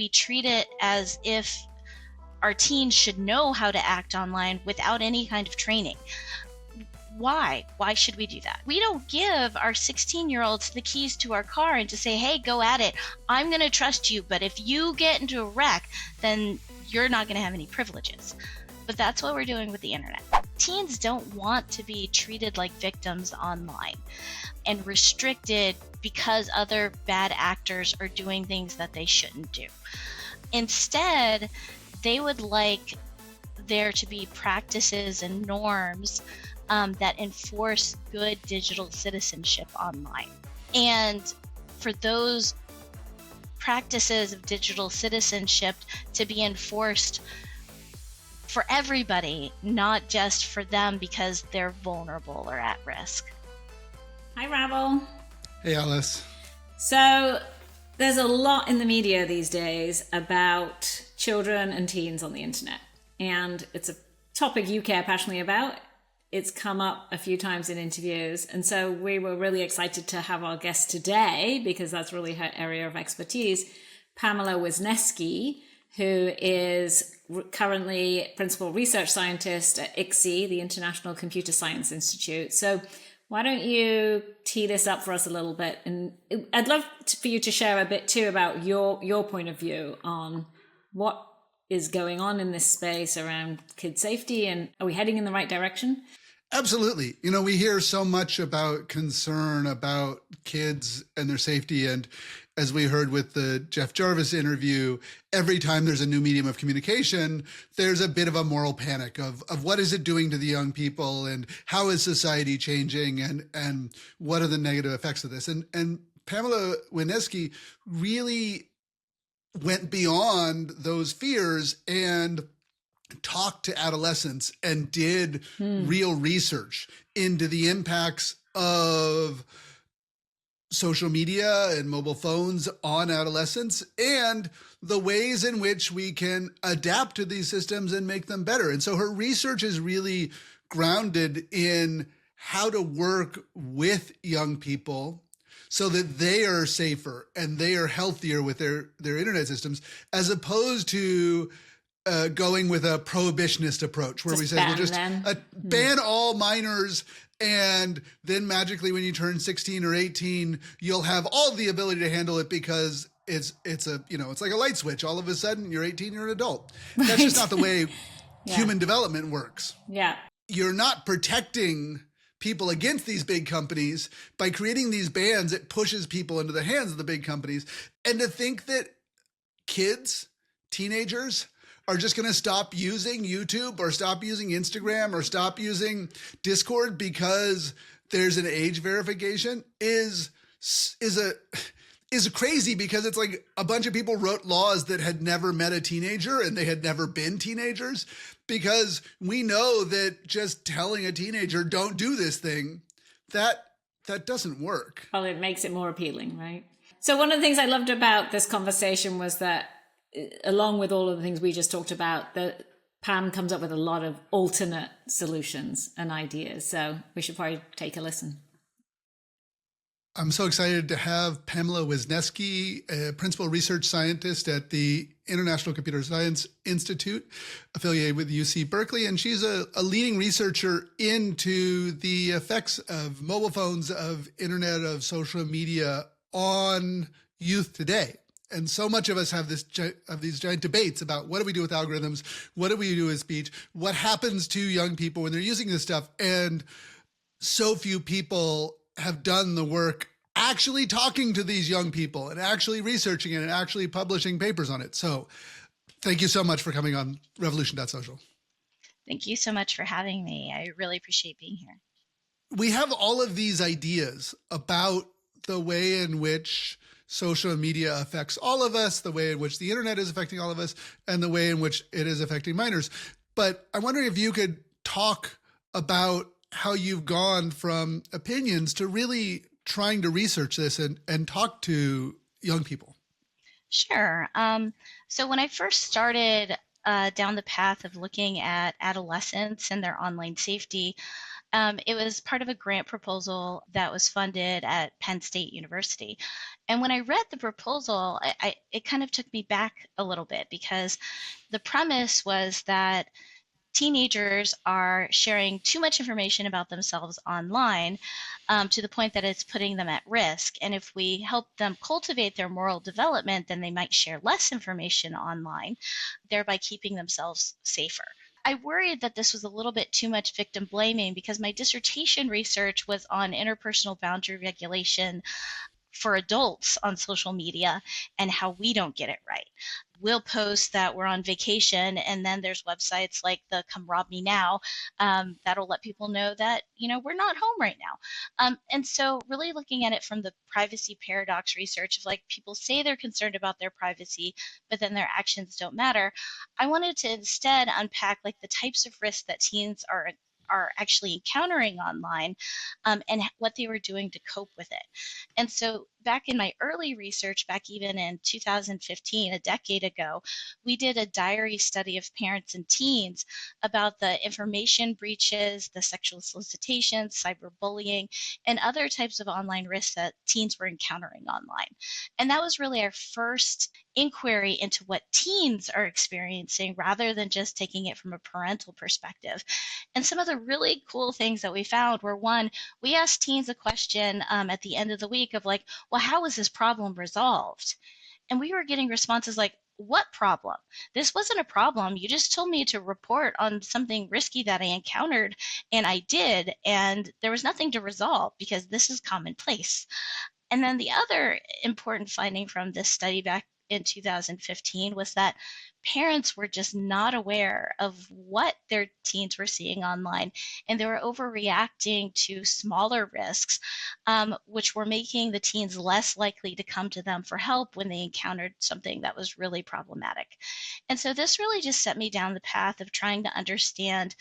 we treat it as if our teens should know how to act online without any kind of training. Why? Why should we do that? We don't give our 16-year-olds the keys to our car and to say, hey, go at it. I'm going to trust you, but if you get into a wreck, then you're not going to have any privileges. But that's what we're doing with the internet. Teens don't want to be treated like victims online and restricted because other bad actors are doing things that they shouldn't do. Instead, they would like there to be practices and norms that enforce good digital citizenship online. And for those practices of digital citizenship to be enforced for everybody, not just for them because they're vulnerable or at risk. Hi, Rabble. Hey, Alice. So there's a lot in the media these days about children and teens on the internet. And it's a topic you care passionately about. It's come up a few times in interviews. And so we were really excited to have our guest today, because that's really her area of expertise, Pamela Wisniewski, who is currently principal research scientist at ICSI, the International Computer Science Institute. So why don't you tee this up for us a little bit? And I'd love for you to share a bit too about your point of view on what is going on in this space around kid safety, and are we heading in the right direction? Absolutely. You know, we hear so much about concern about kids and their safety. And as we heard with the Jeff Jarvis interview, every time there's a new medium of communication, there's a bit of a moral panic of what is it doing to the young people, and how is society changing, and what are the negative effects of this? And Pamela Wisniewski really went beyond those fears and talked to adolescents and did real research into the impacts of social media and mobile phones on adolescents, and the ways in which we can adapt to these systems and make them better. And so her research is really grounded in how to work with young people so that they are safer and they are healthier with their internet systems, as opposed to going with a prohibitionist approach where we say we'll just ban all minors, and then magically when you turn 16 or 18, you'll have all the ability to handle it because it's like a light switch. All of a sudden you're 18, you're an adult. Right. That's just not the way human development works. Yeah. You're not protecting people against these big companies by creating these bans. It pushes people into the hands of the big companies. And to think that kids, teenagers, are just going to stop using YouTube or stop using Instagram or stop using Discord because there's an age verification is crazy, because it's like a bunch of people wrote laws that had never met a teenager and they had never been teenagers, because we know that just telling a teenager don't do this thing, that doesn't work. Well, it makes it more appealing, right? So one of the things I loved about this conversation was that, along with all of the things we just talked about, that Pam comes up with a lot of alternate solutions and ideas. So we should probably take a listen. I'm so excited to have Pamela Wisniewski, a principal research scientist at the International Computer Science Institute, affiliated with UC Berkeley. And she's a leading researcher into the effects of mobile phones, of internet, of social media on youth today. And so much of us have these giant debates about what do we do with algorithms? What do we do with speech? What happens to young people when they're using this stuff? And so few people have done the work actually talking to these young people and actually researching it and actually publishing papers on it. So thank you so much for coming on revolution.social. Thank you so much for having me. I really appreciate being here. We have all of these ideas about the way in which social media affects all of us, the way in which the internet is affecting all of us, and the way in which it is affecting minors. But I'm wondering if you could talk about how you've gone from opinions to really trying to research this and talk to young people. Sure. So when I first started down the path of looking at adolescents and their online safety, it was part of a grant proposal that was funded at Penn State University. And when I read the proposal, it kind of took me back a little bit, because the premise was that teenagers are sharing too much information about themselves online, to the point that it's putting them at risk. And if we help them cultivate their moral development, then they might share less information online, thereby keeping themselves safer. I worried that this was a little bit too much victim blaming, because my dissertation research was on interpersonal boundary regulation for adults on social media and how we don't get it right. We'll post that we're on vacation, and then there's websites like the Come Rob Me Now, that'll let people know that, we're not home right now. And so really looking at it from the privacy paradox research of, like, people say they're concerned about their privacy, but then their actions don't matter. I wanted to instead unpack, like, the types of risks that teens are actually encountering online, and what they were doing to cope with it. And so back in my early research, back even in 2015, a decade ago, we did a diary study of parents and teens about the information breaches, the sexual solicitation, cyberbullying, and other types of online risks that teens were encountering online. And that was really our first inquiry into what teens are experiencing, rather than just taking it from a parental perspective. And some of the really cool things that we found were, one, we asked teens a question at the end of the week of, like, well, how was this problem resolved? And we were getting responses like, what problem? This wasn't a problem. You just told me to report on something risky that I encountered, and I did, and there was nothing to resolve because this is commonplace. And then the other important finding from this study back in 2015 was that parents were just not aware of what their teens were seeing online, and they were overreacting to smaller risks, which were making the teens less likely to come to them for help when they encountered something that was really problematic. And so this really just set me down the path of trying to understand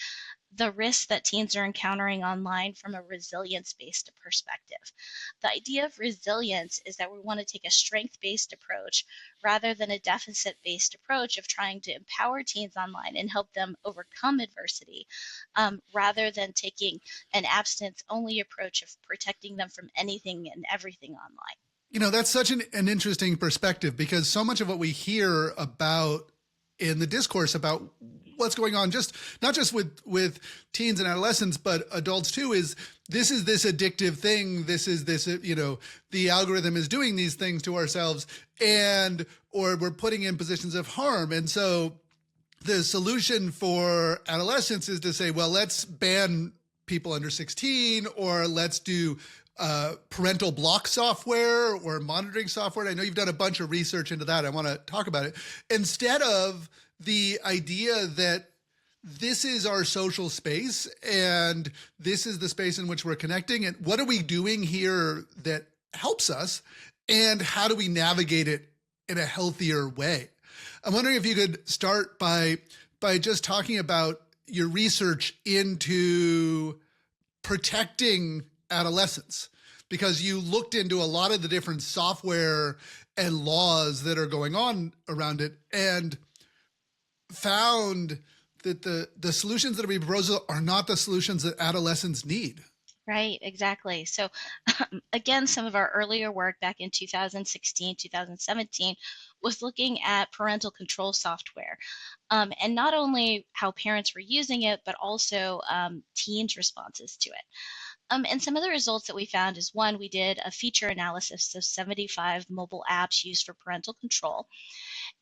the risks that teens are encountering online from a resilience-based perspective. The idea of resilience is that we want to take a strength-based approach rather than a deficit-based approach of trying to empower teens online and help them overcome adversity, rather than taking an abstinence-only approach of protecting them from anything and everything online. That's such an interesting perspective, because so much of what we hear about in the discourse about what's going on, just not just with teens and adolescents, but adults too, is this addictive thing. This is this, the algorithm is doing these things to ourselves, or we're putting in positions of harm. And so the solution for adolescents is to say, well, let's ban people under 16, or let's do parental block software or monitoring software. And I know you've done a bunch of research into that. I want to talk about it. Instead of the idea that this is our social space and this is the space in which we're connecting, and what are we doing here that helps us, and how do we navigate it in a healthier way? I'm wondering if you could start by just talking about your research into protecting adolescents, because you looked into a lot of the different software and laws that are going on around it, and found that the solutions that are being proposed are not the solutions that adolescents need. Right, exactly. So again, some of our earlier work back in 2016, 2017 was looking at parental control software, and not only how parents were using it, but also teens' responses to it. And some of the results that we found is, one, we did a feature analysis of 75 mobile apps used for parental control.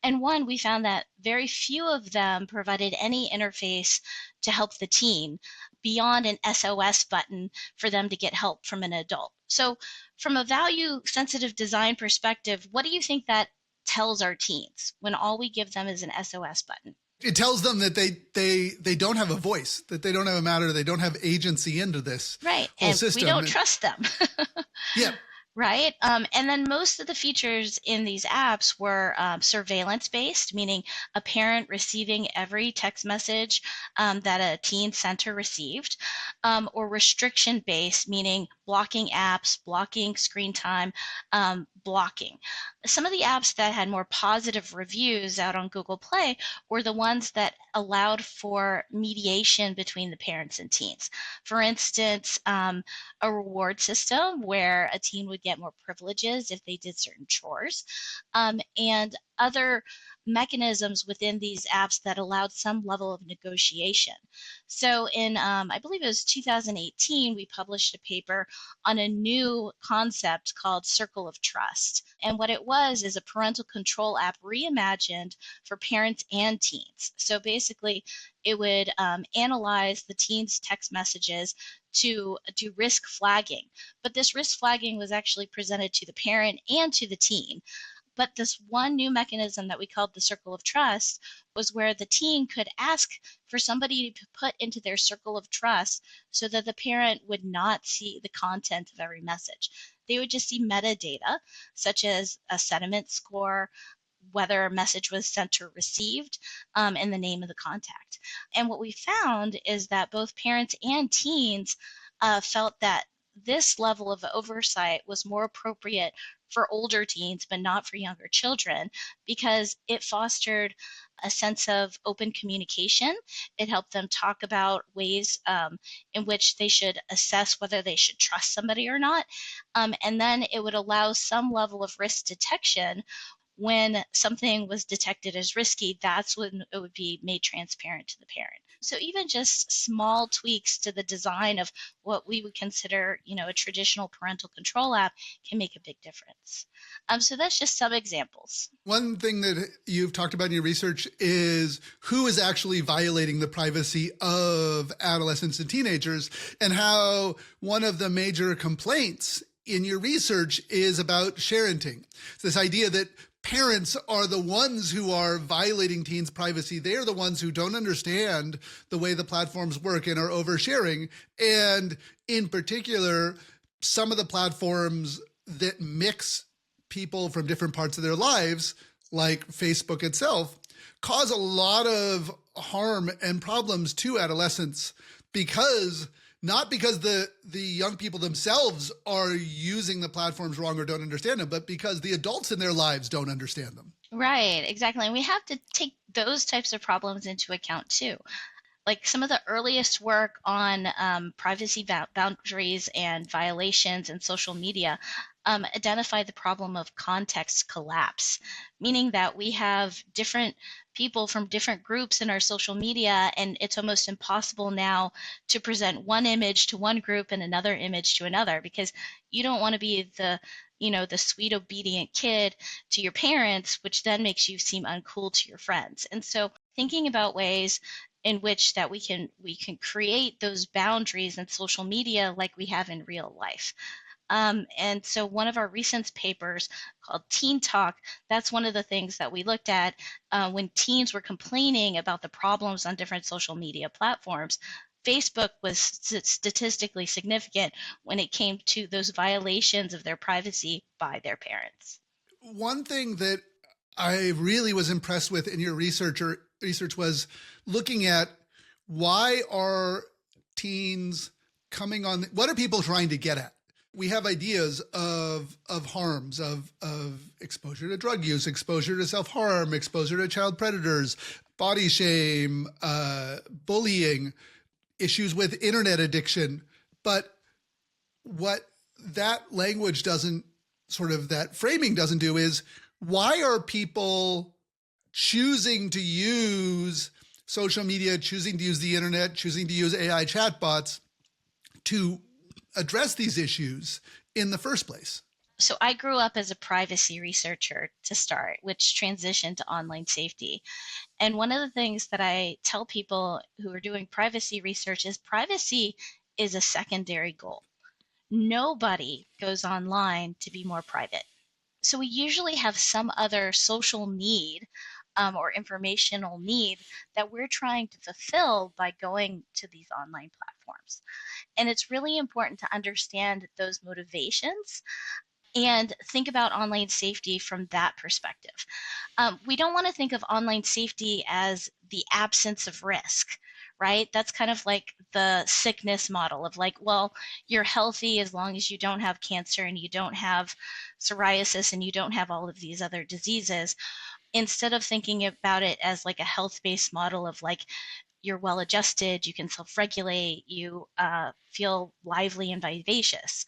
And one, we found that very few of them provided any interface to help the teen beyond an SOS button for them to get help from an adult. So from a value-sensitive design perspective, what do you think that tells our teens when all we give them is an SOS button? It tells them that they don't have a voice, that they don't have a matter, they don't have agency into this right whole and system. We don't trust them. Yeah. Right. And then most of the features in these apps were surveillance based, meaning a parent receiving every text message that a teen center received, or restriction based, meaning blocking apps, blocking screen time, blocking. Some of the apps that had more positive reviews out on Google Play were the ones that allowed for mediation between the parents and teens. For instance, a reward system where a teen would get more privileges if they did certain chores, and other mechanisms within these apps that allowed some level of negotiation. So in, I believe it was 2018, we published a paper on a new concept called Circle of Trust. And what it was is a parental control app reimagined for parents and teens. So basically, it would analyze the teens' text messages to do risk flagging. But this risk flagging was actually presented to the parent and to the teen. But this one new mechanism that we called the circle of trust was where the teen could ask for somebody to put into their circle of trust so that the parent would not see the content of every message. They would just see metadata, such as a sentiment score, whether a message was sent or received, and the name of the contact. And what we found is that both parents and teens felt that this level of oversight was more appropriate for older teens, but not for younger children, because it fostered a sense of open communication. It helped them talk about ways in which they should assess whether they should trust somebody or not. And then it would allow some level of risk detection. When something was detected as risky, that's when it would be made transparent to the parent. So even just small tweaks to the design of what we would consider, a traditional parental control app can make a big difference. So that's just some examples. One thing that you've talked about in your research is who is actually violating the privacy of adolescents and teenagers, and how one of the major complaints in your research is about sharenting. This idea that parents are the ones who are violating teens' privacy. They are the ones who don't understand the way the platforms work and are oversharing. And in particular, some of the platforms that mix people from different parts of their lives, like Facebook itself, cause a lot of harm and problems to adolescents not because the young people themselves are using the platforms wrong or don't understand them, but because the adults in their lives don't understand them. Right, exactly. And we have to take those types of problems into account too. Like some of the earliest work on privacy boundaries and violations in social media identified the problem of context collapse, meaning that we have different people from different groups in our social media, and it's almost impossible now to present one image to one group and another image to another, because you don't want to be the sweet obedient kid to your parents, which then makes you seem uncool to your friends. And so thinking about ways in which that we can create those boundaries in social media like we have in real life. And so one of our recent papers called Teen Talk, that's one of the things that we looked at when teens were complaining about the problems on different social media platforms. Facebook was statistically significant when it came to those violations of their privacy by their parents. One thing that I really was impressed with in your research was looking at why are teens coming on, what are people trying to get at? We have ideas of harms, of exposure to drug use, exposure to self-harm, exposure to child predators, body shame, bullying, issues with internet addiction. But what that language doesn't, that framing doesn't do is, why are people choosing to use social media, choosing to use the internet, choosing to use AI chatbots to address these issues in the first place? So I grew up as a privacy researcher to start, which transitioned to online safety. And one of the things that I tell people who are doing privacy research is privacy is a secondary goal. Nobody goes online to be more private. So we usually have some other social need or informational need that we're trying to fulfill by going to these online platforms. And it's really important to understand those motivations and think about online safety from that perspective. We don't want to think of online safety as the absence of risk, right? That's kind of like the sickness model of like, well, you're healthy as long as you don't have cancer and you don't have psoriasis and you don't have all of these other diseases, instead of thinking about it as like a health-based model of like, you're well adjusted, you can self-regulate, you feel lively and vivacious.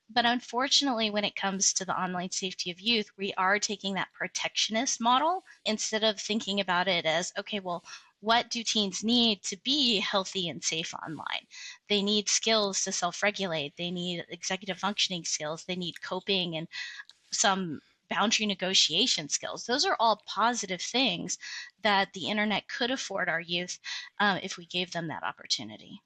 But unfortunately, when it comes to the online safety of youth, we are taking that protectionist model instead of thinking about it as, okay, well, what do teens need to be healthy and safe online? They need skills to self-regulate. They need executive functioning skills. They need coping and some boundary negotiation skills. Those are all positive things that the internet could afford our youth if we gave them that opportunity.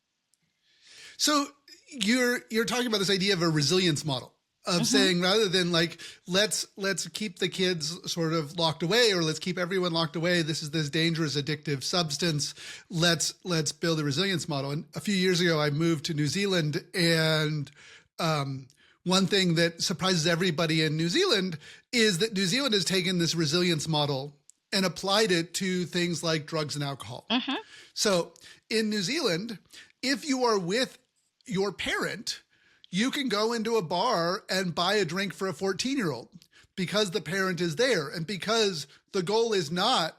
So you're talking about this idea of a resilience model of saying, rather than like let's keep the kids sort of locked away, or let's keep everyone locked away, this is this dangerous addictive substance, let's build a resilience model. And a few years ago I moved to New Zealand, and one thing that surprises everybody in New Zealand is that New Zealand has taken this resilience model and applied it to things like drugs and alcohol. So in New Zealand, if you are with your parent, you can go into a bar and buy a drink for a 14-year-old because the parent is there, and because the goal is not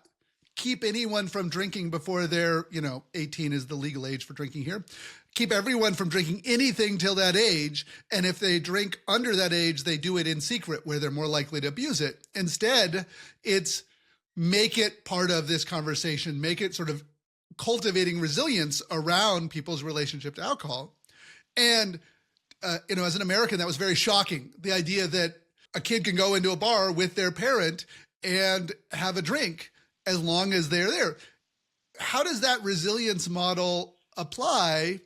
keep anyone from drinking before they're, 18 is the legal age for drinking here. Keep everyone from drinking anything till that age. And if they drink under that age, they do it in secret where they're more likely to abuse it. Instead, it's make it part of this conversation, make it sort of cultivating resilience around people's relationship to alcohol. And, as an American, that was very shocking. The idea that a kid can go into a bar with their parent and have a drink as long as they're there. How does that resilience model apply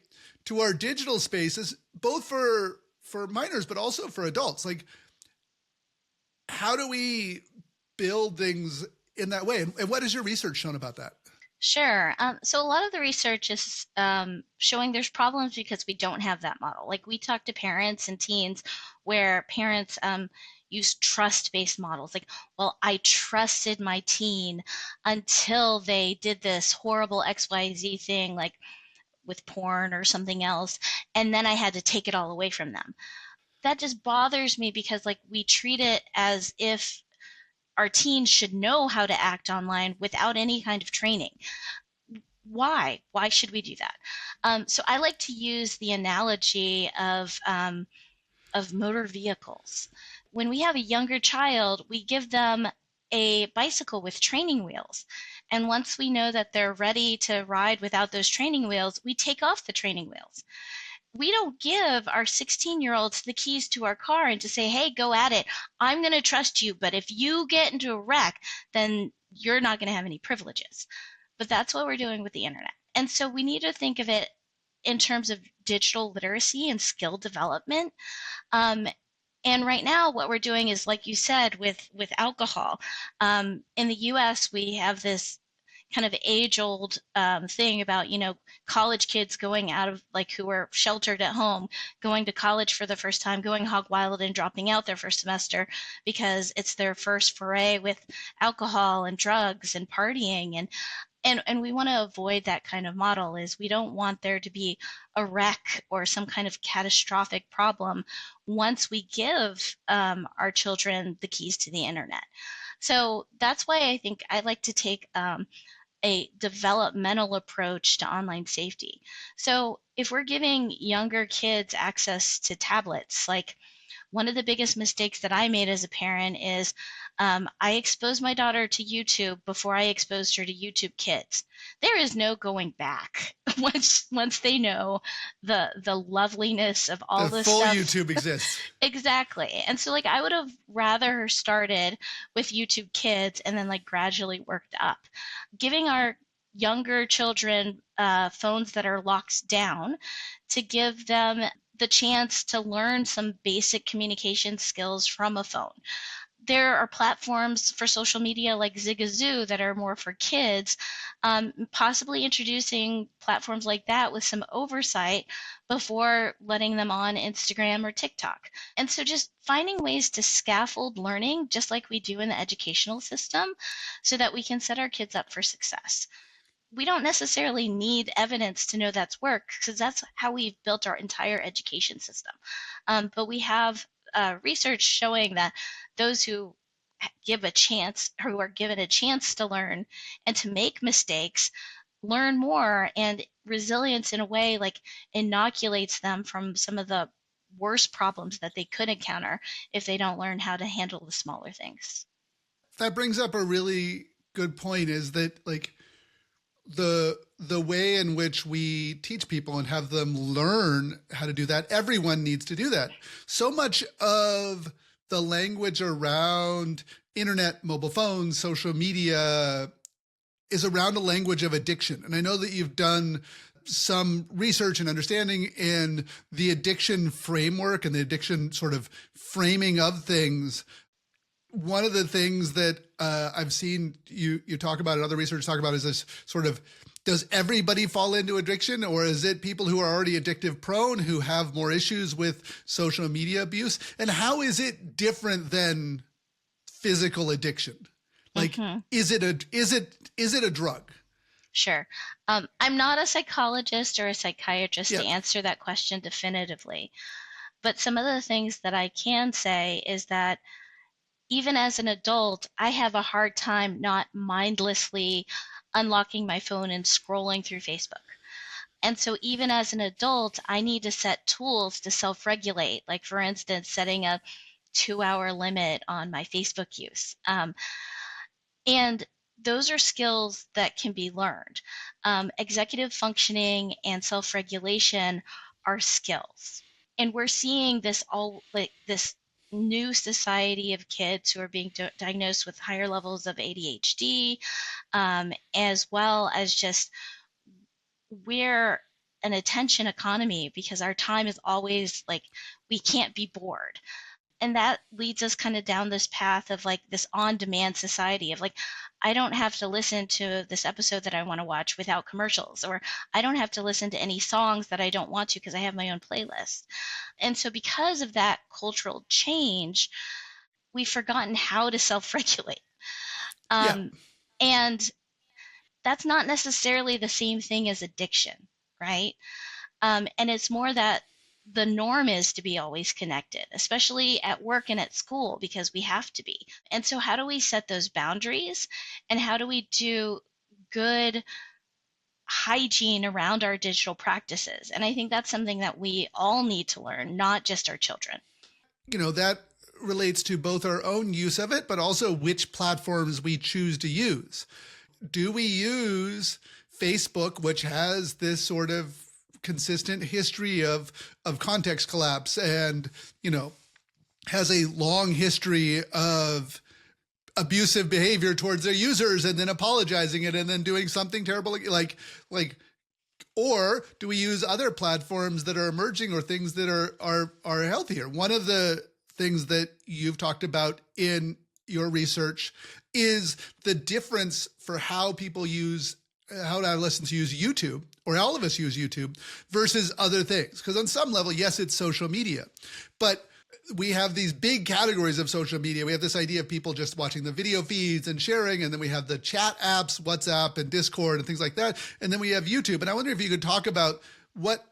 to our digital spaces, both for minors, but also for adults? Like, how do we build things in that way? And what has your research shown about that? Sure. So a lot of the research is showing there's problems because we don't have that model. Like, we talk to parents and teens where parents use trust-based models. Like, well, I trusted my teen until they did this horrible XYZ thing, like with porn or something else, and then I had to take it all away from them. That just bothers me because, like, we treat it as if our teens should know how to act online without any kind of training. Why? Why should we do that? So I like to use the analogy of motor vehicles. When we have a younger child, we give them a bicycle with training wheels. And once we know that they're ready to ride without those training wheels, we take off the training wheels. We don't give our 16-year-olds the keys to our car and to say, hey, go at it. I'm going to trust you, but if you get into a wreck, then you're not going to have any privileges. But that's what we're doing with the internet. And so we need to think of it in terms of digital literacy and skill development. And right now, what we're doing is, like you said, with alcohol. In the U.S., we have this kind of age-old thing about, college kids going out of, like, who are sheltered at home, going to college for the first time, going hog wild and dropping out their first semester because it's their first foray with alcohol and drugs and partying. And we want to avoid that kind of model. Is we don't want there to be a wreck or some kind of catastrophic problem once we give our children the keys to the internet. So that's why I think I like to take a developmental approach to online safety. So if we're giving younger kids access to tablets, like, one of the biggest mistakes that I made as a parent is I exposed my daughter to YouTube before I exposed her to YouTube Kids. There is no going back once they know the loveliness of all The this full stuff. YouTube exists. Exactly. And so, like, I would have rather started with YouTube Kids and then, like, gradually worked up. Giving our younger children phones that are locked down to give them the chance to learn some basic communication skills from a phone. There are platforms for social media like Zigazoo that are more for kids, possibly introducing platforms like that with some oversight before letting them on Instagram or TikTok. And so just finding ways to scaffold learning, just like we do in the educational system, so that we can set our kids up for success. We don't necessarily need evidence to know that's worked, because that's how we've built our entire education system. But we have research showing that those who give a chance, who are given a chance to learn and to make mistakes, learn more, and resilience in a way like inoculates them from some of the worst problems that they could encounter if they don't learn how to handle the smaller things. That brings up a really good point, is that like the way in which we teach people and have them learn how to do that, everyone needs to do that. So much of the language around internet, mobile phones, social media is around a language of addiction. And I know that you've done some research and understanding in the addiction framework and the addiction sort of framing of things. One of the things that I've seen you talk about and other research talk about is this sort of, does everybody fall into addiction, or is it people who are already addictive prone who have more issues with social media abuse? And how is it different than physical addiction? Like, is it a drug? Sure. I'm not a psychologist or a psychiatrist Yeah. to answer that question definitively, but some of the things that I can say is that even as an adult, I have a hard time not mindlessly unlocking my phone and scrolling through Facebook. And so even as an adult, I need to set tools to self-regulate, like for instance, setting a 2-hour limit on my Facebook use. And those are skills that can be learned. Executive functioning and self-regulation are skills. And we're seeing this all like this new society of kids who are being diagnosed with higher levels of ADHD, as well as just we're an attention economy because our time is always like, we can't be bored. And that leads us kind of down this path of like this on-demand society of like, I don't have to listen to this episode that I want to watch without commercials, or I don't have to listen to any songs that I don't want to because I have my own playlist. And so because of that cultural change, we've forgotten how to self-regulate. Yeah. And that's not necessarily the same thing as addiction, right? And it's more that the norm is to be always connected, especially at work and at school, because we have to be. And so how do we set those boundaries, and how do we do good hygiene around our digital practices? And I think that's something that we all need to learn, not just our children. That relates to both our own use of it, but also which platforms we choose to use. Do we use Facebook, which has this sort of consistent history of context collapse and, has a long history of abusive behavior towards their users and then apologizing it and then doing something terrible like or do we use other platforms that are emerging or things that are healthier? One of the things that you've talked about in your research is the difference for how adolescents use YouTube, or all of us use YouTube, versus other things. Because on some level, yes, it's social media, but we have these big categories of social media. We have this idea of people just watching the video feeds and sharing, and then we have the chat apps, WhatsApp and Discord and things like that. And then we have YouTube. And I wonder if you could talk about what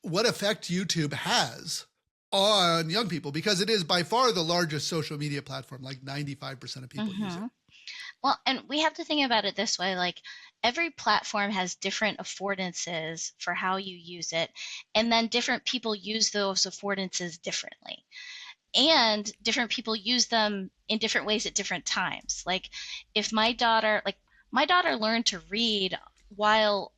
effect YouTube has on young people, because it is by far the largest social media platform, like 95% of people use it. Well, and we have to think about it this way, like every platform has different affordances for how you use it, and then different people use those affordances differently. And different people use them in different ways at different times. Like if my daughter learned to read while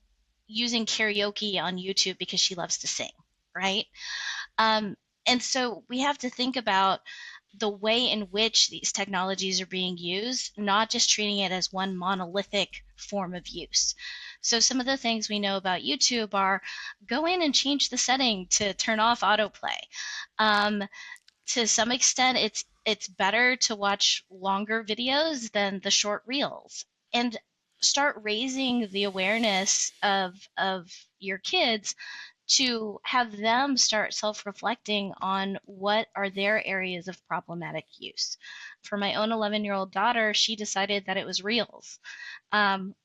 using karaoke on YouTube because she loves to sing, right? And so we have to think about the way in which these technologies are being used, not just treating it as one monolithic form of use. So some of the things we know about YouTube are go in and change the setting to turn off autoplay. To some extent, it's better to watch longer videos than the short reels, and start raising the awareness of your kids to have them start self-reflecting on what are their areas of problematic use. For my own 11-year-old daughter, she decided that it was reels,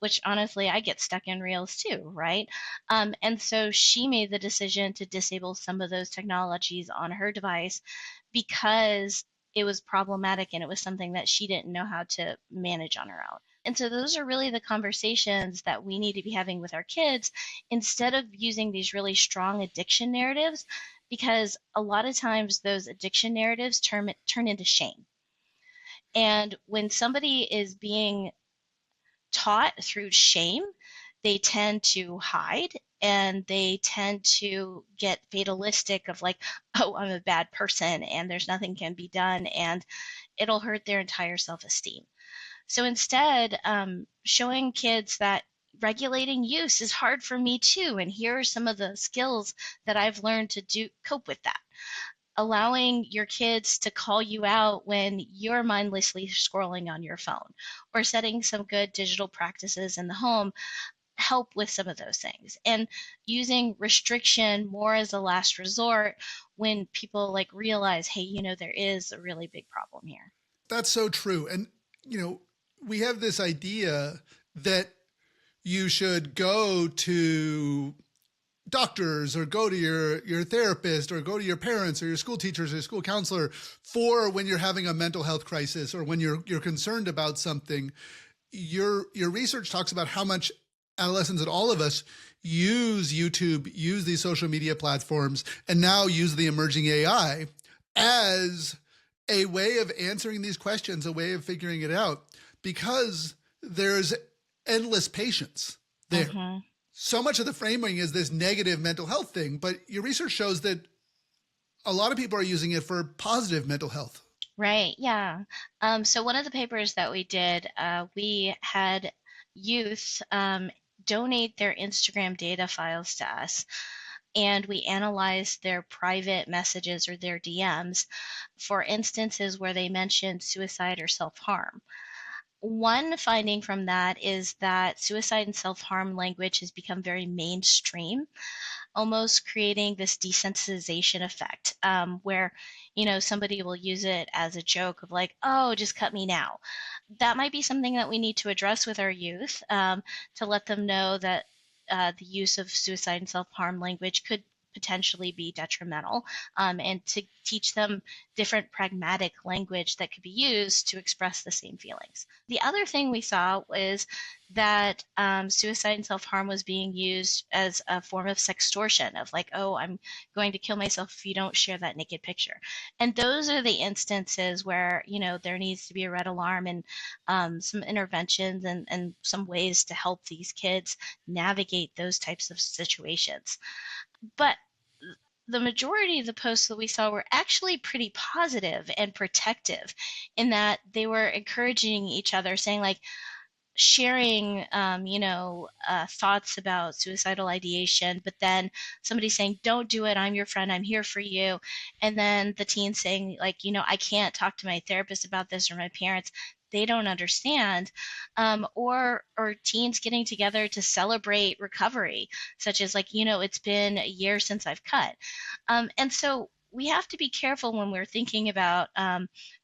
which honestly, I get stuck in reels too, right? And so she made the decision to disable some of those technologies on her device because it was problematic and it was something that she didn't know how to manage on her own. And so those are really the conversations that we need to be having with our kids instead of using these really strong addiction narratives, because a lot of times those addiction narratives turn into shame. And when somebody is being taught through shame, they tend to hide and they tend to get fatalistic of like, oh, I'm a bad person and there's nothing can be done, and it'll hurt their entire self-esteem. So instead, showing kids that regulating use is hard for me too, and here are some of the skills that I've learned to cope with that. Allowing your kids to call you out when you're mindlessly scrolling on your phone, or setting some good digital practices in the home help with some of those things, and using restriction more as a last resort when people like realize, hey, there is a really big problem here. That's so true. And, we have this idea that you should go to doctors or go to your therapist or go to your parents or your school teachers or your school counselor for when you're having a mental health crisis or when you're concerned about something. Your research talks about how much adolescents and all of us use YouTube, use these social media platforms, and now use the emerging AI as a way of answering these questions, a way of figuring it out, because there's endless patience there. Mm-hmm. So much of the framing is this negative mental health thing, but your research shows that a lot of people are using it for positive mental health. Right, yeah. So one of the papers that we did, we had youth donate their Instagram data files to us, and we analyzed their private messages or their DMs for instances where they mentioned suicide or self-harm. One finding from that is that suicide and self-harm language has become very mainstream, almost creating this desensitization effect, where somebody will use it as a joke of like, oh, just cut me now. That might be something that we need to address with our youth, to let them know that the use of suicide and self-harm language could potentially be detrimental, and to teach them different pragmatic language that could be used to express the same feelings. The other thing we saw was that suicide and self-harm was being used as a form of sextortion, of like, oh, I'm going to kill myself if you don't share that naked picture. And those are the instances where there needs to be a red alarm, and some interventions and some ways to help these kids navigate those types of situations. But the majority of the posts that we saw were actually pretty positive and protective, in that they were encouraging each other, saying like, sharing thoughts about suicidal ideation, but then somebody saying, don't do it, I'm your friend, I'm here for you. And then the teen saying like, I can't talk to my therapist about this, or my parents, they don't understand. Or teens getting together to celebrate recovery, such as like, it's been a year since I've cut. And so we have to be careful when we're thinking about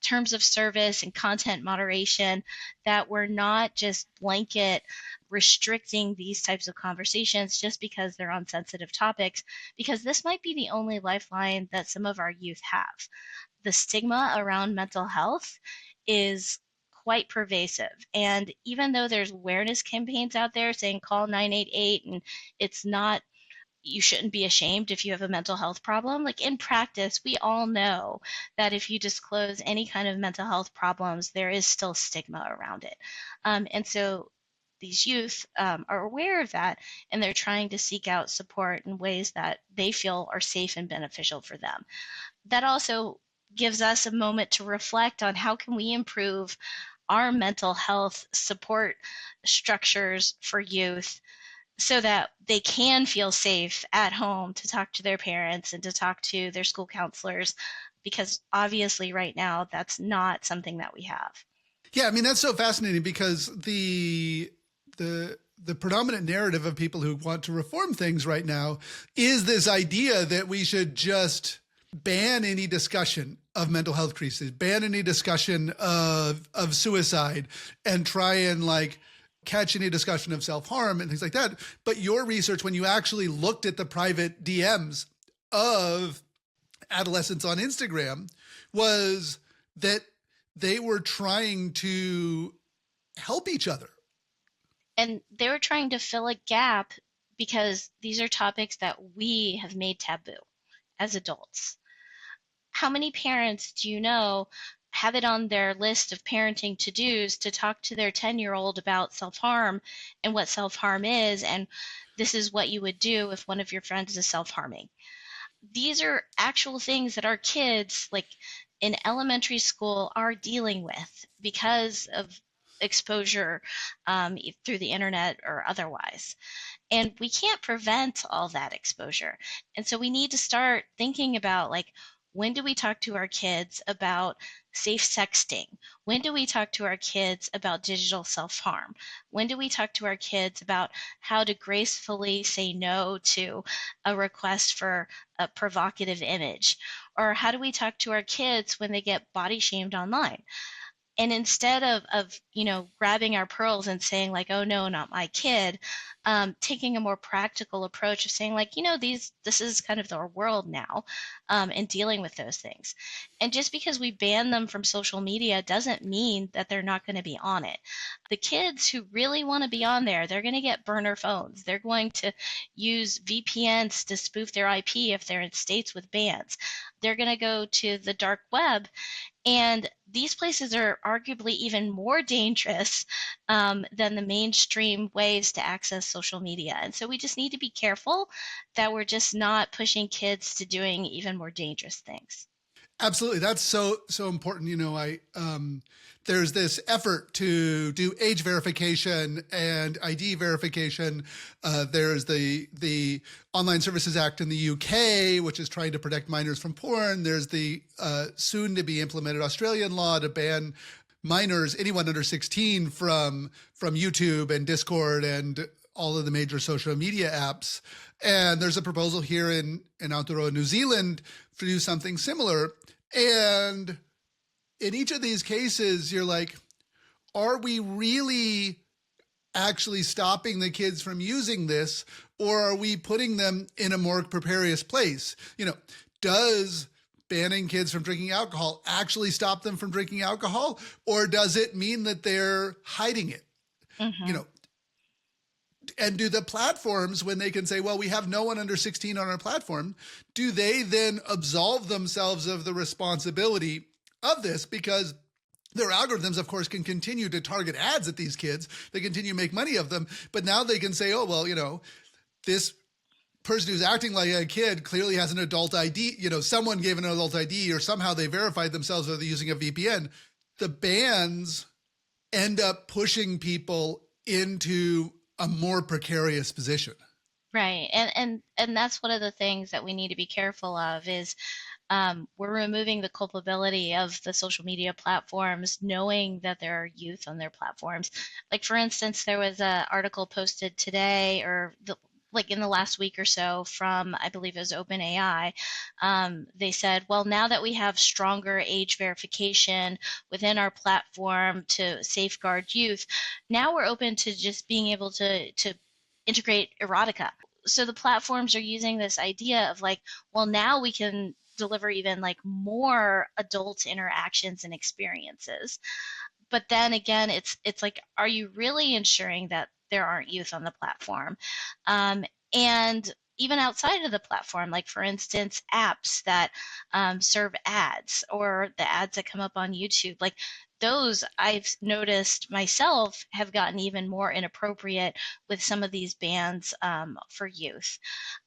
terms of service and content moderation, that we're not just blanket restricting these types of conversations just because they're on sensitive topics, because this might be the only lifeline that some of our youth have. The stigma around mental health is quite pervasive. And even though there's awareness campaigns out there saying call 988, and it's not, you shouldn't be ashamed if you have a mental health problem, like in practice, we all know that if you disclose any kind of mental health problems, there is still stigma around it. And so these youth are aware of that, and they're trying to seek out support in ways that they feel are safe and beneficial for them. That also gives us a moment to reflect on how can we improve our mental health support structures for youth, so that they can feel safe at home to talk to their parents and to talk to their school counselors, because obviously right now that's not something that we have. Yeah, I mean, that's so fascinating, because the predominant narrative of people who want to reform things right now is this idea that we should just ban any discussion of mental health crises, ban any discussion of suicide, and try and like catch any discussion of self-harm and things like that. But your research, when you actually looked at the private DMs of adolescents on Instagram, was that they were trying to help each other. And they were trying to fill a gap because these are topics that we have made taboo as adults. How many parents do you know have it on their list of parenting to-dos to talk to their 10-year-old about self-harm and what self-harm is, and this is what you would do if one of your friends is self-harming? These are actual things that our kids, like in elementary school, are dealing with because of exposure through the internet or otherwise. And we can't prevent all that exposure. And so we need to start thinking about, like, when do we talk to our kids about safe sexting? When do we talk to our kids about digital self-harm? When do we talk to our kids about how to gracefully say no to a request for a provocative image? Or how do we talk to our kids when they get body shamed online? And instead of grabbing our pearls and saying, like, oh no, not my kid, taking a more practical approach of saying, like, this is kind of our world now, and dealing with those things. And just because we ban them from social media doesn't mean that they're not going to be on it. The kids who really want to be on there, they're going to get burner phones. They're going to use VPNs to spoof their IP if they're in states with bans. They're going to go to the dark web, and these places are arguably even more dangerous than the mainstream ways to access social media. And so we just need to be careful that we're just not pushing kids to doing even more dangerous things. Absolutely. That's so important. There's this effort to do age verification and ID verification. There's the Online Services Act in the UK, which is trying to protect minors from porn. There's the soon to be implemented Australian law to ban minors, anyone under 16, from YouTube and Discord and all of the major social media apps. And there's a proposal here in Aotearoa, New Zealand, to do something similar. And in each of these cases, you're like, are we really actually stopping the kids from using this, or are we putting them in a more precarious place? Does banning kids from drinking alcohol actually stop them from drinking alcohol, or does it mean that they're hiding it? Mm-hmm. And do the platforms, when they can say, well, we have no one under 16 on our platform, do they then absolve themselves of the responsibility of this? Because their algorithms, of course, can continue to target ads at these kids. They continue to make money of them. But now they can say, oh, well, this person who's acting like a kid clearly has an adult ID. Someone gave an adult ID, or somehow they verified themselves, or they're using a VPN. The bans end up pushing people into a more precarious position. Right. And that's one of the things that we need to be careful of is we're removing the culpability of the social media platforms, knowing that there are youth on their platforms. Like, for instance, there was an article posted today, or in the last week or so, from, I believe it was OpenAI. They said, well, now that we have stronger age verification within our platform to safeguard youth, now we're open to just being able to integrate erotica. So the platforms are using this idea of, like, well, now we can deliver even more adult interactions and experiences. But then again, it's like, are you really ensuring that there aren't youth on the platform? And even outside of the platform, like, for instance, apps that serve ads, or the ads that come up on YouTube, like, those I've noticed myself have gotten even more inappropriate with some of these bans for youth.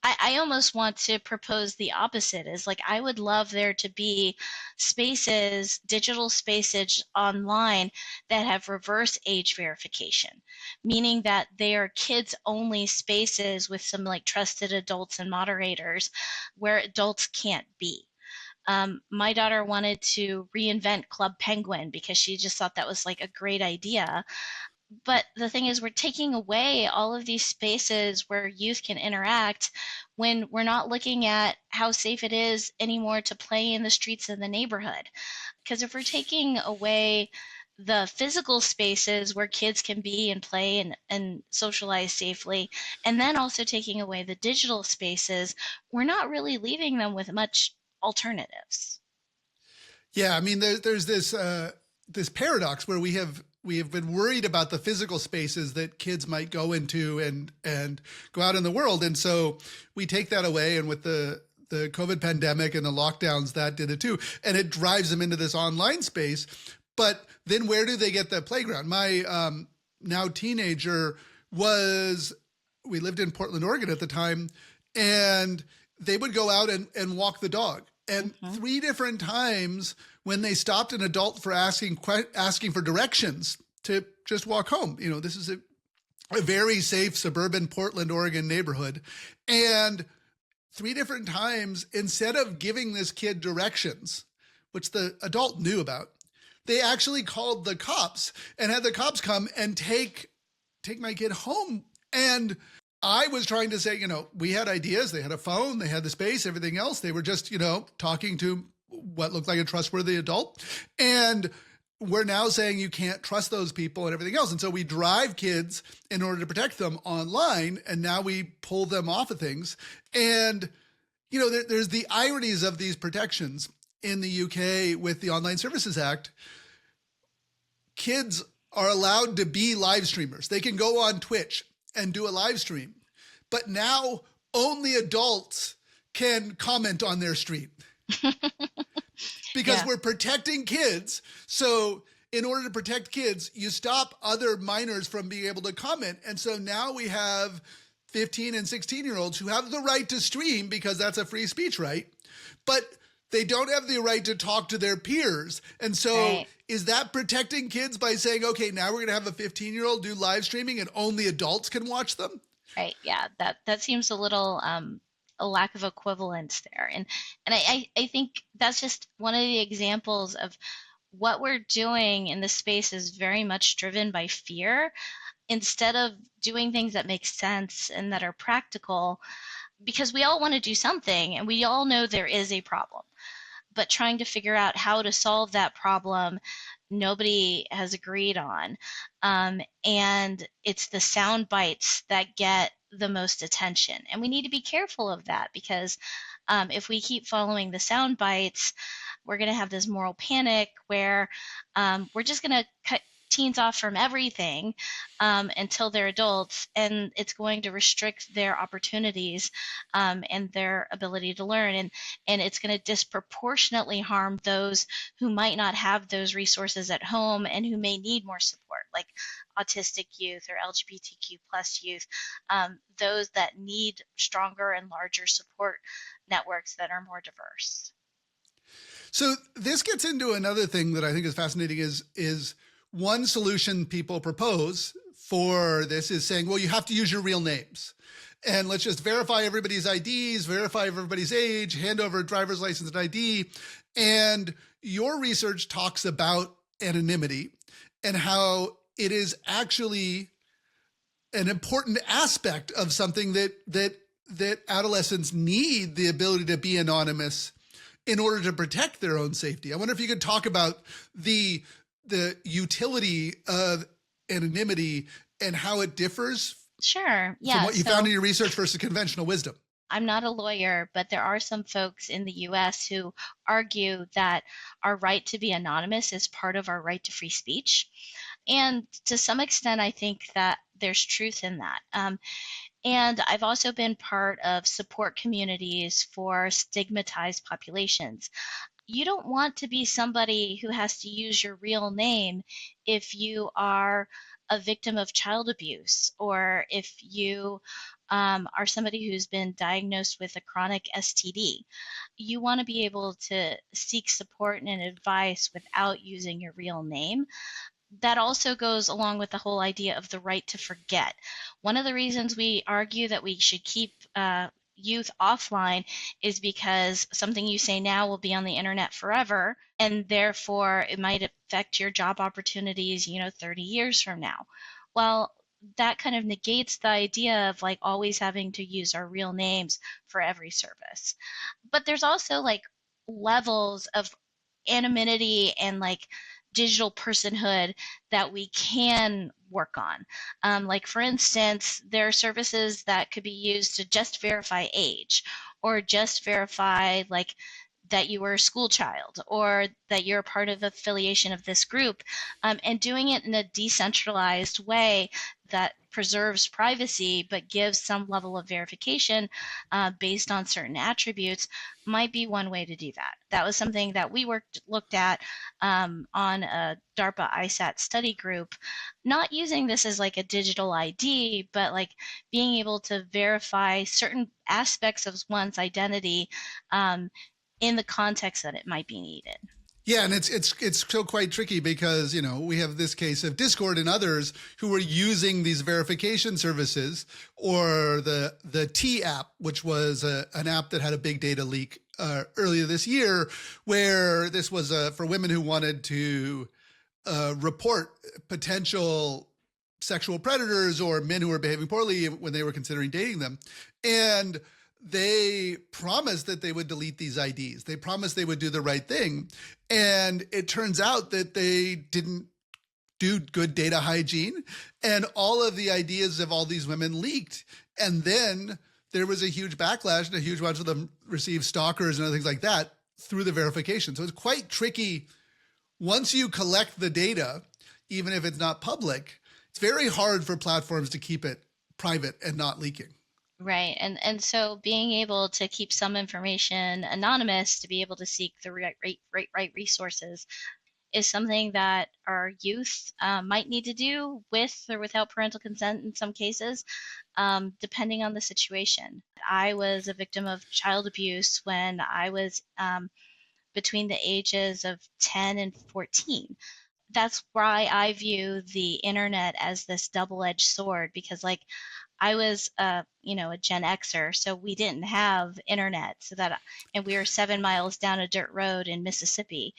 I almost want to propose the opposite, is like, I would love there to be spaces, digital spaces online, that have reverse age verification, meaning that they are kids only spaces with some trusted adults and moderators where adults can't be. My daughter wanted to reinvent Club Penguin because she just thought that was a great idea. But the thing is, we're taking away all of these spaces where youth can interact when we're not looking at how safe it is anymore to play in the streets of the neighborhood. Because if we're taking away the physical spaces where kids can be and play and socialize safely, and then also taking away the digital spaces, we're not really leaving them with much alternatives. Yeah, I mean, there's this paradox where we have we have been worried about the physical spaces that kids might go into and go out in the world. And so we take that away. And with the COVID pandemic and the lockdowns, that did it too. And it drives them into this online space. But then where do they get the playground? My now teenager we lived in Portland, Oregon at the time, and they would go out and walk the dog. And 3 different times when they stopped an adult for asking for directions to just walk home. This is a very safe suburban Portland, Oregon neighborhood. And 3 different times, instead of giving this kid directions, which the adult knew about, they actually called the cops and had the cops come and take my kid home. And I was trying to say, we had ideas. They had a phone, they had the space, everything else. They were just, talking to what looked like a trustworthy adult. And we're now saying you can't trust those people and everything else. And so we drive kids in order to protect them online. And now we pull them off of things. And, there's the ironies of these protections in the UK with the Online Services Act. Kids are allowed to be live streamers. They can go on Twitch and do a live stream, but now only adults can comment on their stream because we're protecting kids. So in order to protect kids, you stop other minors from being able to comment. And so now we have 15 and 16-year-olds who have the right to stream because that's a free speech right, but they don't have the right to talk to their peers. And so is that protecting kids by saying, okay, now we're going to have a 15-year-old do live streaming and only adults can watch them? Right. Yeah. That seems a little a lack of equivalence there. And I think that's just one of the examples of what we're doing in this space is very much driven by fear instead of doing things that make sense and that are practical, because we all want to do something and we all know there is a problem. But trying to figure out how to solve that problem, nobody has agreed on. And it's the sound bites that get the most attention. And we need to be careful of that because if we keep following the sound bites, we're going to have this moral panic where we're just going to cut teens off from everything until they're adults, and it's going to restrict their opportunities and their ability to learn, and it's going to disproportionately harm those who might not have those resources at home and who may need more support, like autistic youth or LGBTQ plus youth, those that need stronger and larger support networks that are more diverse. So this gets into another thing that I think is fascinating is one solution people propose for this is saying, well, you have to use your real names. And let's just verify everybody's IDs, verify everybody's age, hand over a driver's license and ID. And your research talks about anonymity and how it is actually an important aspect of something that adolescents need the ability to be anonymous in order to protect their own safety. I wonder if you could talk about the utility of anonymity and how it differs Sure. Yeah. from what you found in your research versus conventional wisdom. I'm not a lawyer, but there are some folks in the US who argue that our right to be anonymous is part of our right to free speech. And to some extent, I think that there's truth in that. And I've also been part of support communities for stigmatized populations. You don't want to be somebody who has to use your real name if you are a victim of child abuse or if you are somebody who's been diagnosed with a chronic STD. You want to be able to seek support and advice without using your real name. That also goes along with the whole idea of the right to forget. One of the reasons we argue that we should keep youth offline is because something you say now will be on the internet forever, and therefore it might affect your job opportunities, 30 years from now. Well, that kind of negates the idea of like always having to use our real names for every service. But there's also like levels of anonymity and like digital personhood that we can work on. Like for instance, there are services that could be used to just verify age or just verify like that you were a school child or that you're a part of affiliation of this group, and doing it in a decentralized way that preserves privacy but gives some level of verification based on certain attributes might be one way to do that. That was something that we looked at on a DARPA ISAT study group, not using this as like a digital ID, but like being able to verify certain aspects of one's identity in the context that it might be needed. Yeah, and it's still quite tricky because, you know, we have this case of Discord and others who were using these verification services, or the T app, which was an app that had a big data leak earlier this year, where this was for women who wanted to report potential sexual predators or men who were behaving poorly when they were considering dating them. And they promised that they would delete these IDs. They promised they would do the right thing. And it turns out that they didn't do good data hygiene, and all of the ideas of all these women leaked. And then there was a huge backlash, and a huge bunch of them received stalkers and other things like that through the verification. So it's quite tricky. Once you collect the data, even if it's not public, it's very hard for platforms to keep it private and not leaking. Right. And so being able to keep some information anonymous to be able to seek the right resources is something that our youth might need to do with or without parental consent in some cases, depending on the situation. I was a victim of child abuse when I was between the ages of 10 and 14. That's why I view the internet as this double-edged sword, because like I was a Gen Xer, so we didn't have internet, and we were 7 miles down a dirt road in Mississippi.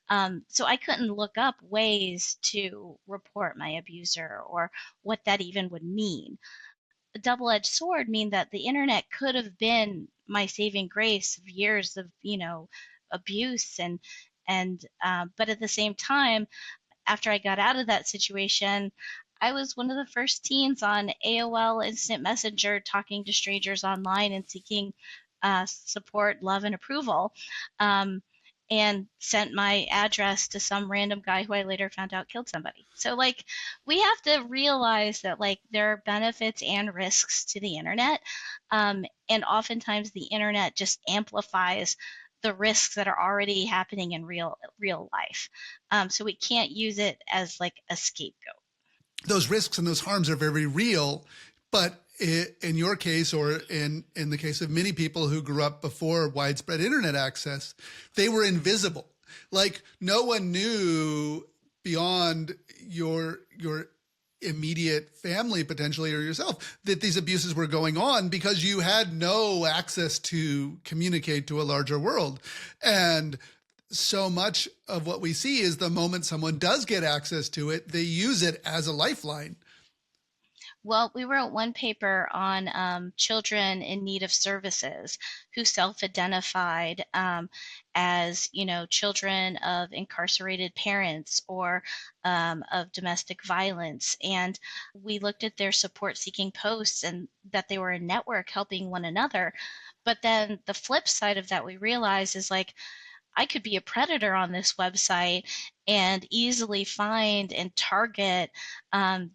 So I couldn't look up ways to report my abuser or what that even would mean. A double-edged sword mean that the internet could have been my saving grace of years of, abuse but at the same time, after I got out of that situation, I was one of the first teens on AOL Instant Messenger talking to strangers online and seeking support, love, and approval, and sent my address to some random guy who I later found out killed somebody. So, like, we have to realize that, like, there are benefits and risks to the internet, and oftentimes the internet just amplifies the risks that are already happening in real life. So we can't use it as like a scapegoat. Those risks and those harms are very real, but in your case, or in the case of many people who grew up before widespread internet access, they were invisible. Like, no one knew beyond your immediate family potentially, or yourself, that these abuses were going on, because you had no access to communicate to a larger world. And so much of what we see is the moment someone does get access to it, they use it as a lifeline. Well, we wrote one paper on children in need of services who self-identified as, children of incarcerated parents or of domestic violence. And we looked at their support-seeking posts and that they were a network helping one another. But then the flip side of that we realized is like, I could be a predator on this website and easily find and target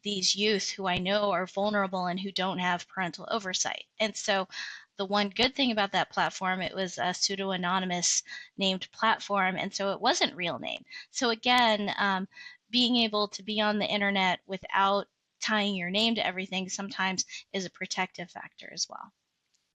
these youth who I know are vulnerable and who don't have parental oversight. And so the one good thing about that platform, it was a pseudo-anonymous named platform, and so it wasn't real name. So again, being able to be on the internet without tying your name to everything sometimes is a protective factor as well.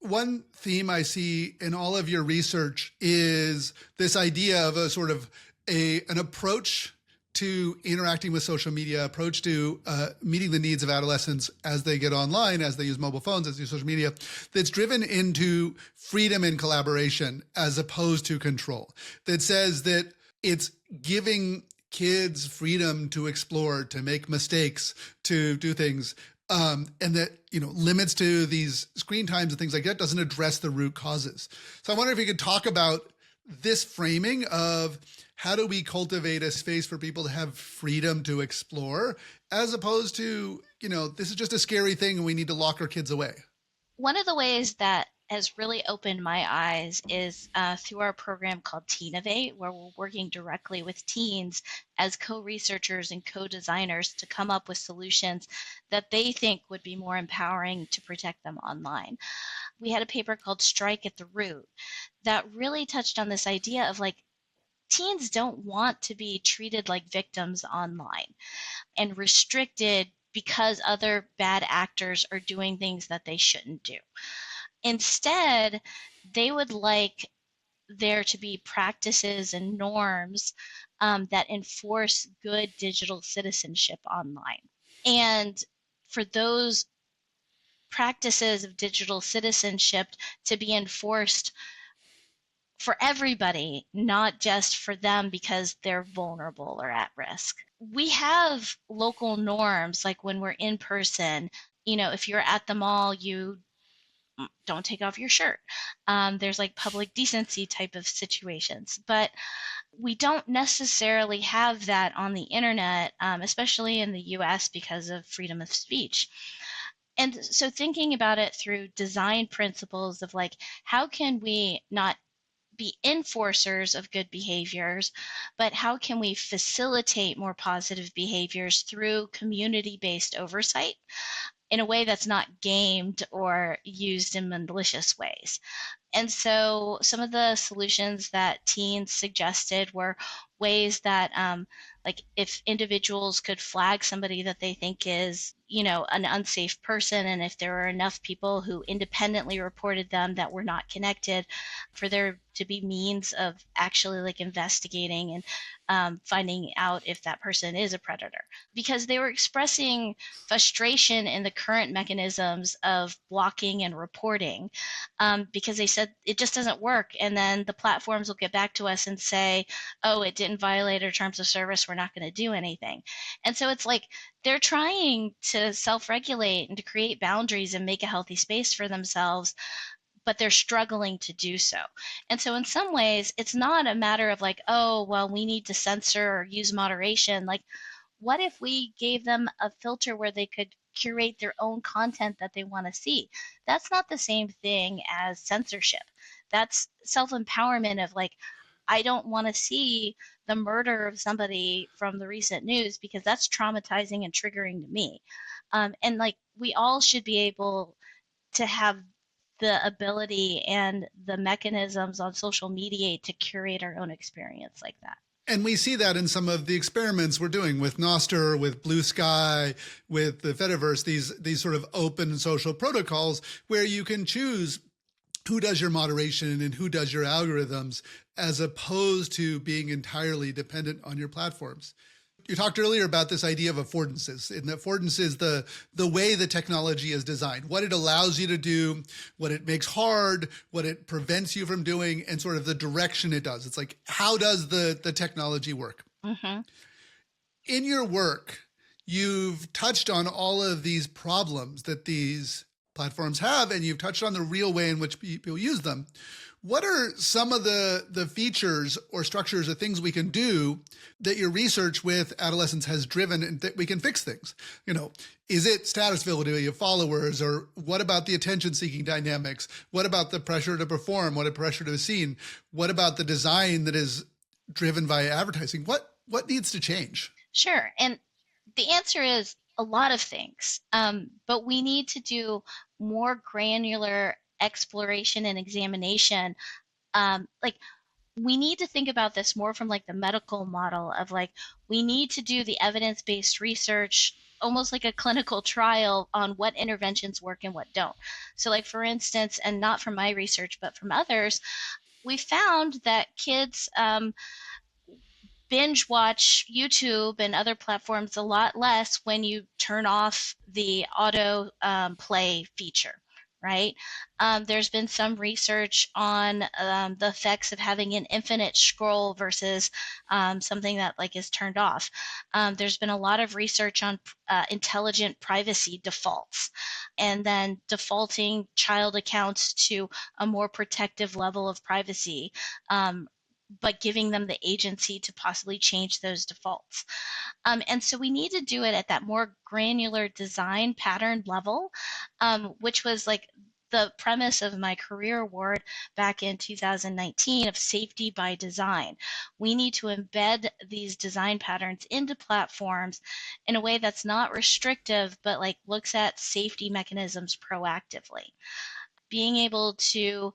One theme I see in all of your research is this idea of a sort of an approach to interacting with social media, approach to meeting the needs of adolescents as they get online, as they use mobile phones, as they use social media, that's driven into freedom and collaboration as opposed to control. That says that it's giving kids freedom to explore, to make mistakes, to do things. And that, limits to these screen times and things like that doesn't address the root causes. So I wonder if you could talk about this framing of how do we cultivate a space for people to have freedom to explore, as opposed to, this is just a scary thing and we need to lock our kids away. One of the ways that has really opened my eyes is through our program called Teenovate, where we're working directly with teens as co-researchers and co-designers to come up with solutions that they think would be more empowering to protect them online. We had a paper called Strike at the Root that really touched on this idea of like, teens don't want to be treated like victims online and restricted because other bad actors are doing things that they shouldn't do. Instead, they would like there to be practices and norms that enforce good digital citizenship online. And for those practices of digital citizenship to be enforced for everybody, not just for them because they're vulnerable or at risk. We have local norms, like when we're in person, if you're at the mall, you don't take off your shirt. There's like public decency type of situations, but we don't necessarily have that on the internet, especially in the US because of freedom of speech. And so thinking about it through design principles of like, how can we not be enforcers of good behaviors, but how can we facilitate more positive behaviors through community-based oversight in a way that's not gamed or used in malicious ways? And so some of the solutions that teens suggested were ways that, like if individuals could flag somebody that they think is, an unsafe person, and if there were enough people who independently reported them that were not connected, for there to be means of actually like investigating and finding out if that person is a predator. Because they were expressing frustration in the current mechanisms of blocking and reporting, because they said it just doesn't work. And then the platforms will get back to us and say, oh, it didn't violate our terms of service, we're not going to do anything. And so it's like they're trying to self-regulate and to create boundaries and make a healthy space for themselves, but they're struggling to do so. And so in some ways, it's not a matter of like, oh, well, we need to censor or use moderation. Like, what if we gave them a filter where they could curate their own content that they want to see? That's not the same thing as censorship. That's self-empowerment of like, I don't want to see the murder of somebody from the recent news because that's traumatizing and triggering to me. And like, we all should be able to have the ability and the mechanisms on social media to curate our own experience like that. And we see that in some of the experiments we're doing with Nostr, with Blue Sky, with the Fediverse, these sort of open social protocols where you can choose who does your moderation and who does your algorithms, as opposed to being entirely dependent on your platforms. You talked earlier about this idea of affordances, and affordance is the way the technology is designed, what it allows you to do, what it makes hard, what it prevents you from doing, and sort of the direction it does. It's like, how does the technology work? Mm-hmm. In your work, you've touched on all of these problems that these platforms have, and you've touched on the real way in which people use them. What are some of the features or structures or things we can do that your research with adolescents has driven and that we can fix things? Is it status validity of followers, or what about the attention-seeking dynamics? What about the pressure to perform? What a pressure to be seen? What about the design that is driven by advertising? What needs to change? Sure. And the answer is a lot of things, but we need to do more granular exploration and examination. Like, we need to think about this more from like the medical model of like, we need to do the evidence-based research, almost like a clinical trial on what interventions work and what don't. So like, for instance, and not from my research, but from others, we found that kids binge watch YouTube and other platforms a lot less when you turn off the auto play feature, right? There's been some research on the effects of having an infinite scroll versus something that like is turned off. There's been a lot of research on intelligent privacy defaults, and then defaulting child accounts to a more protective level of privacy, but giving them the agency to possibly change those defaults. And so we need to do it at that more granular design pattern level, which was like the premise of my career award back in 2019 of safety by design. We need to embed these design patterns into platforms in a way that's not restrictive, but like looks at safety mechanisms proactively. Being able to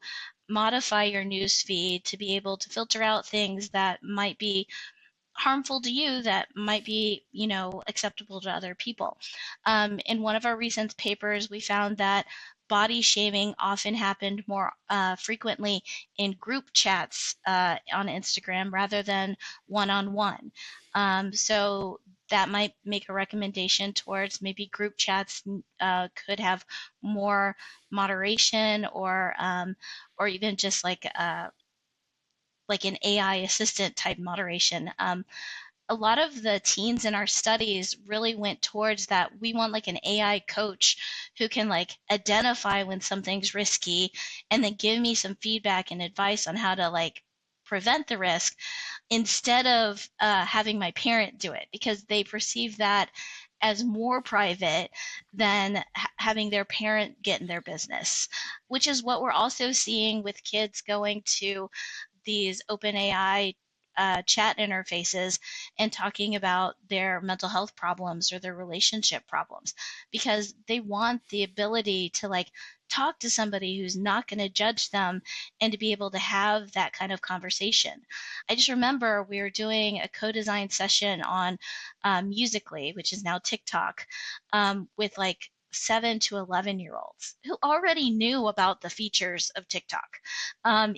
modify your news feed to be able to filter out things that might be harmful to you that might be, acceptable to other people. In one of our recent papers, we found that body shaming often happened more frequently in group chats on Instagram rather than one-on-one. So that might make a recommendation towards maybe group chats could have more moderation or even just like an AI assistant type moderation. A lot of the teens in our studies really went towards that. We want like an AI coach who can like identify when something's risky and then give me some feedback and advice on how to like prevent the risk instead of having my parent do it, because they perceive that as more private than having their parent get in their business, which is what we're also seeing with kids going to these OpenAI chat interfaces and talking about their mental health problems or their relationship problems, because they want the ability to like talk to somebody who's not going to judge them and to be able to have that kind of conversation. I just remember we were doing a co-design session on Musically, which is now TikTok, with like 7 to 11-year-olds who already knew about the features of TikTok,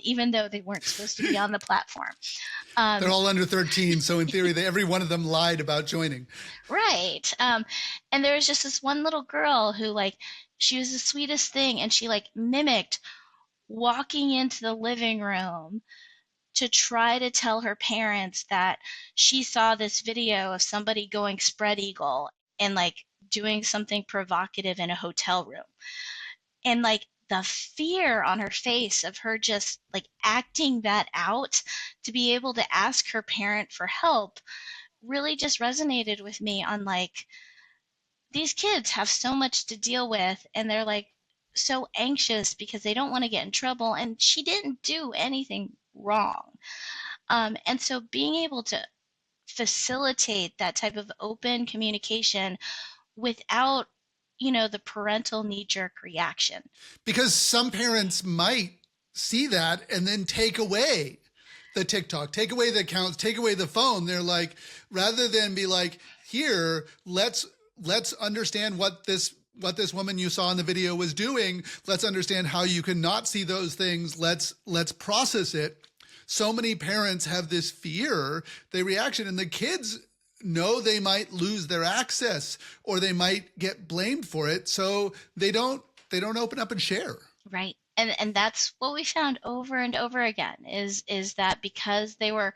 even though they weren't supposed to be on the platform. They're all under 13, so in theory, every one of them lied about joining. Right. And there was just this one little girl who, like, she was the sweetest thing, and she, like, mimicked walking into the living room to try to tell her parents that she saw this video of somebody going spread eagle and, like, doing something provocative in a hotel room. And, like, the fear on her face of her just, like, acting that out to be able to ask her parent for help really just resonated with me on like these kids have so much to deal with and they're like so anxious because they don't want to get in trouble and she didn't do anything wrong. And so being able to facilitate that type of open communication without the parental knee-jerk reaction. Because some parents might see that and then take away the TikTok, take away the accounts, take away the phone. They're like, rather than be like, here, let's understand what this woman you saw in the video was doing. Let's understand how you can not see those things. Let's process it. So many parents have this fear, they reaction, and the kids know they might lose their access or they might get blamed for it. So they don't open up and share. Right. And that's what we found over and over again is that because they were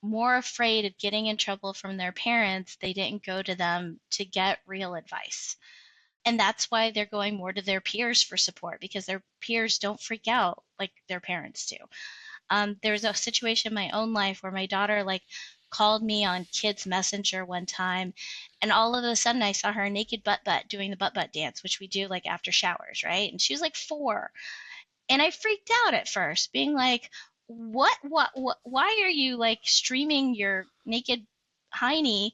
more afraid of getting in trouble from their parents, they didn't go to them to get real advice. And that's why they're going more to their peers for support, because their peers don't freak out like their parents do. There was a situation in my own life where my daughter like called me on Kids Messenger one time, and all of a sudden I saw her naked butt doing the butt dance, which we do like after showers, right? And she was like 4. And I freaked out at first, being like, what, why are you like streaming your naked hiney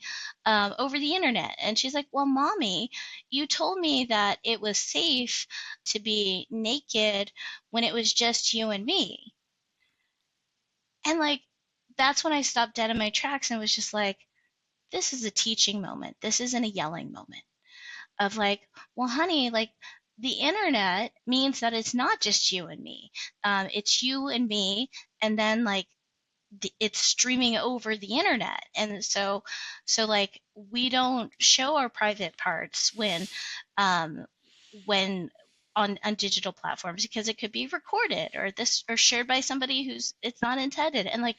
over the internet? And she's like, well, mommy, you told me that it was safe to be naked when it was just you and me. And like, that's when I stopped dead in my tracks and was just like, this is a teaching moment. This isn't a yelling moment of like, well, honey, like the internet means that it's not just you and me. It's you and me, and then like it's streaming over the internet, and so like we don't show our private parts um, when on digital platforms because it could be recorded or shared by somebody who's it's not intended, and like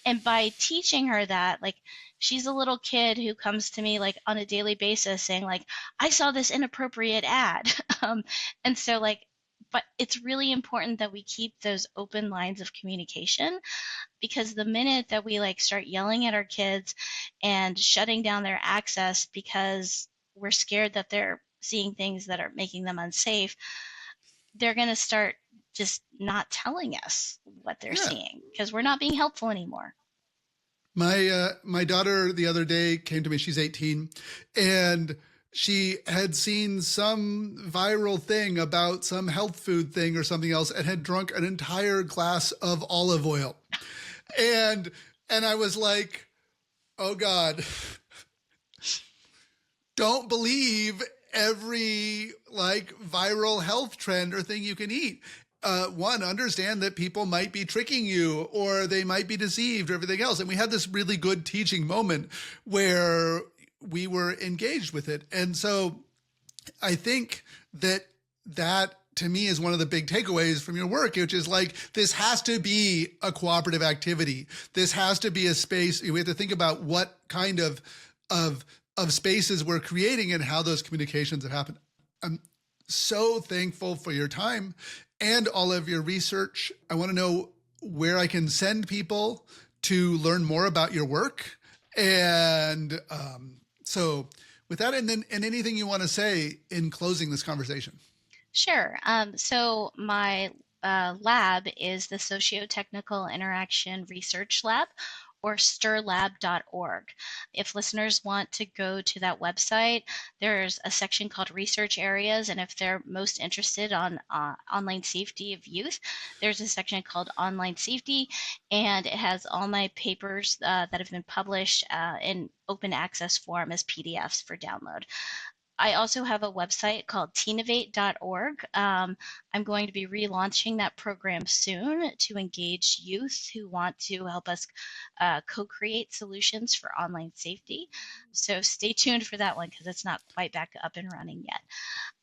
and by teaching her that, like, she's a little kid who comes to me like on a daily basis saying like, I saw this inappropriate ad. And so like, but it's really important that we keep those open lines of communication, because the minute that we like start yelling at our kids and shutting down their access because we're scared that they're seeing things that are making them unsafe, they're going to start just not telling us what they're seeing because we're not being helpful anymore. My daughter the other day came to me, she's 18, and she had seen some viral thing about some health food thing or something else and had drunk an entire glass of olive oil. And I was like, oh God, don't believe every like viral health trend or thing you can eat. One, understand that people might be tricking you or they might be deceived or everything else. And we had this really good teaching moment where we were engaged with it. And so I think that to me is one of the big takeaways from your work, which is like, this has to be a cooperative activity. This has to be a space. We have to think about what kind of spaces we're creating and how those communications have happened. I'm so thankful for your time and all of your research. I want to know where I can send people to learn more about your work. And so with that, and anything you want to say in closing this conversation. Sure. So my lab is the Socio-Technical Interaction Research Lab, or stirlab.org. If listeners want to go to that website, there's a section called Research Areas, and if they're most interested on online safety of youth, there's a section called Online Safety, and it has all my papers that have been published in open access form as PDFs for download. I also have a website called teenovate.org. I'm going to be relaunching that program soon to engage youth who want to help us co-create solutions for online safety. So stay tuned for that one because it's not quite back up and running yet.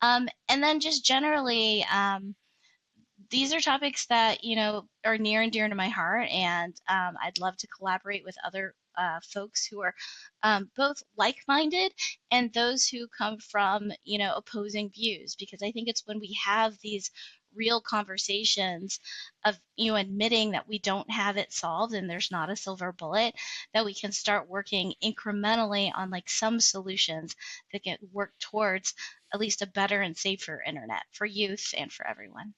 And then just generally, these are topics that, are near and dear to my heart, and I'd love to collaborate with other folks who are both like-minded and those who come from, opposing views, because I think it's when we have these real conversations of, admitting that we don't have it solved and there's not a silver bullet, that we can start working incrementally on like some solutions that can work towards at least a better and safer internet for youth and for everyone.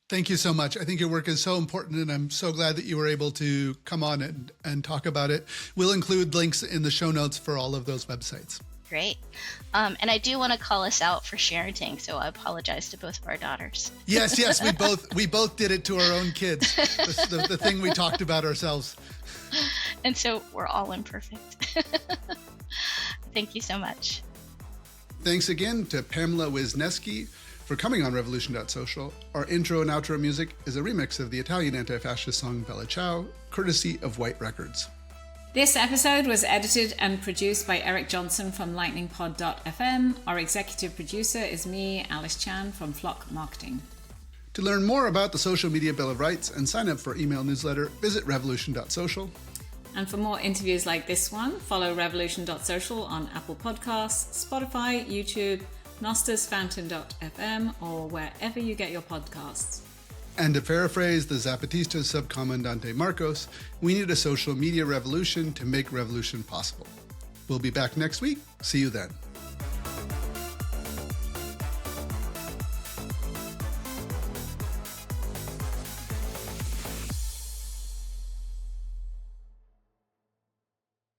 Thank you so much. I think your work is so important, and I'm so glad that you were able to come on and talk about it. We'll include links in the show notes for all of those websites. Great. And I do want to call us out for Sharenting, so I apologize to both of our daughters. Yes, we both did it to our own kids, the thing we talked about ourselves. And so we're all imperfect. Thank you so much. Thanks again to Pamela Wisniewski for coming on revolution.social. Our intro and outro music is a remix of the Italian anti-fascist song Bella Ciao, courtesy of White Records. This episode was edited and produced by Eric Johnson from lightningpod.fm. Our executive producer is me, Alice Chan from Flock Marketing. To learn more about the Social Media Bill of Rights and sign up for email newsletter, visit revolution.social. And for more interviews like this one, follow revolution.social on Apple Podcasts, Spotify, YouTube, nostasfountain.fm, or wherever you get your podcasts. And to paraphrase the Zapatista subcomandante Marcos, we need a social media revolution to make revolution possible. We'll be back next week. See you then.